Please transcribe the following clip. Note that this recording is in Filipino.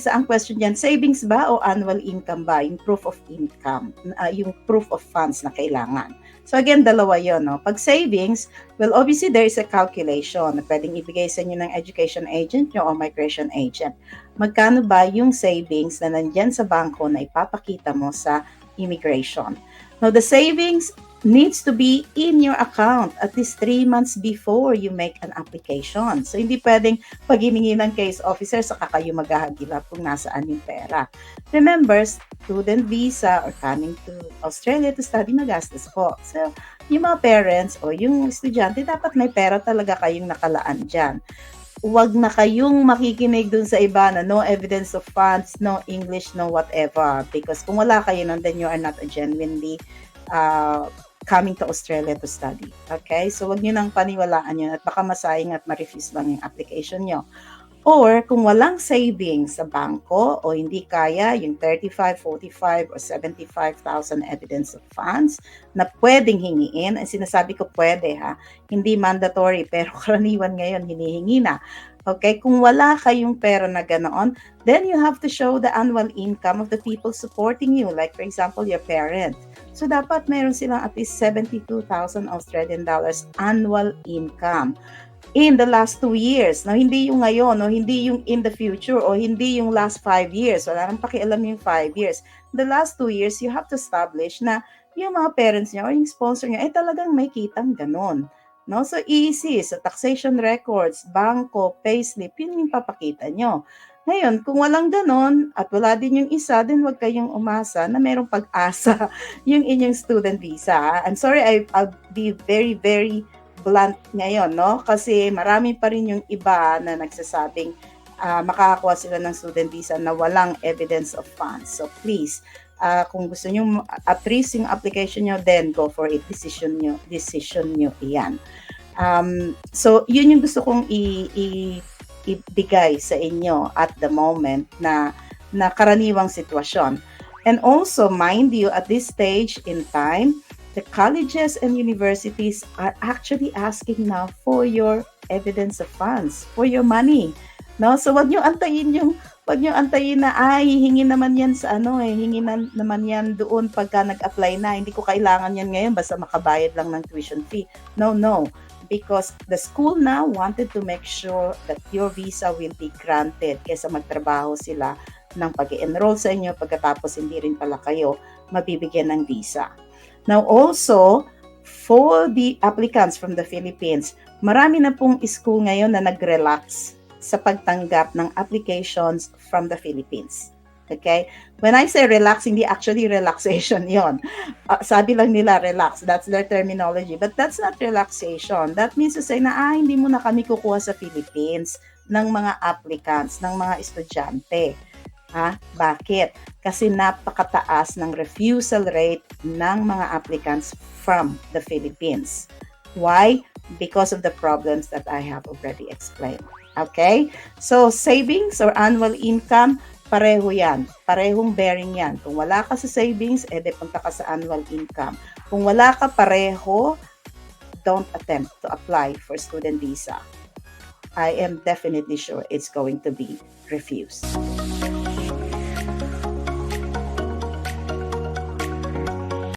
isa ang question dyan, savings ba o annual income ba? Yung proof of income, yung proof of funds na kailangan. So again, dalawa yun. No? Pag savings, well, obviously there is a calculation na pwedeng ibigay sa inyo ng education agent nyo o migration agent. Magkano ba yung savings na nandyan sa bangko na ipapakita mo sa immigration? Now, the savings needs to be in your account at least 3 months before you make an application. So, hindi pwedeng pag hiningi ng case officer, saka kayo maghahagilap kung nasaan yung pera. Remember, student visa or coming to Australia to study, magastos po. So, yung mga parents o yung estudyante, dapat may pera talaga kayong nakalaan dyan. Huwag na kayong makikinig dun sa iba na no evidence of funds, no English, no whatever. Because kung wala kayo nun, then you are not a genuinely coming to Australia to study. Okay? So, wag nyo nang paniwalaan yun at baka masayang at ma-refuse lang yung application nyo. Or, kung walang savings sa bangko o hindi kaya yung 35, 45, or 75,000 evidence of funds na pwedeng hingiin, ang sinasabi ko pwede ha, hindi mandatory, pero karaniwan ngayon hinihingi na. Okay, kung wala kayong pera na ganoon, then you have to show the annual income of the people supporting you. Like for example, your parent. So dapat meron silang at least 72,000 Australian dollars annual income in the last 2 years. No, hindi yung ngayon, no, hindi yung in the future o hindi yung last 5 years. Wala nang pakialam yung 5 years. The last 2 years, you have to establish na yung mga parents niya o yung sponsor niya ay talagang may kitang ganon. No? So easy, sa taxation records, bangko, payslip, yun yung papakita nyo. Ngayon, kung walang ganon at wala din yung isa, then huwag kayong umasa na mayroong pag-asa yung inyong student visa. I'm sorry, I'll be very, very blunt ngayon, no? Kasi marami pa rin yung iba na nagsasabing makakakuha sila ng student visa na walang evidence of funds. So please, kung gusto nyo at least yung application nyo, then go for it. Decision nyo iyan. So yun yung gusto kong ibigay sa inyo at the moment na karaniwang sitwasyon. And also, mind you, at this stage in time, the colleges and universities are actually asking now for your evidence of funds, for your money. No? So wag niyo antayin na hihingi naman yan sa hingi naman yan doon pagka nag-apply na. Hindi ko kailangan yan ngayon basta makabayad lang ng tuition fee. No. Because the school now wanted to make sure that your visa will be granted kaysa magtrabaho sila ng pag-enroll sa inyo pagkatapos hindi rin pala kayo mabibigyan ng visa. Now also, for the applicants from the Philippines, marami na pong school ngayon na nag-relax sa pagtanggap ng applications from the Philippines. Okay? When I say relax, hindi actually relaxation yon. Sabi lang nila relax. That's their terminology. But that's not relaxation. That means to say na hindi mo na kami kukuha sa Philippines ng mga applicants, ng mga estudyante. Bakit? Kasi napakataas ng refusal rate ng mga applicants from the Philippines. Why? Because of the problems that I have already explained. Okay? So, savings or annual income, pareho yan. Parehong bearing yan. Kung wala ka sa savings, punta ka sa annual income. Kung wala ka pareho, don't attempt to apply for student visa. I am definitely sure it's going to be refused.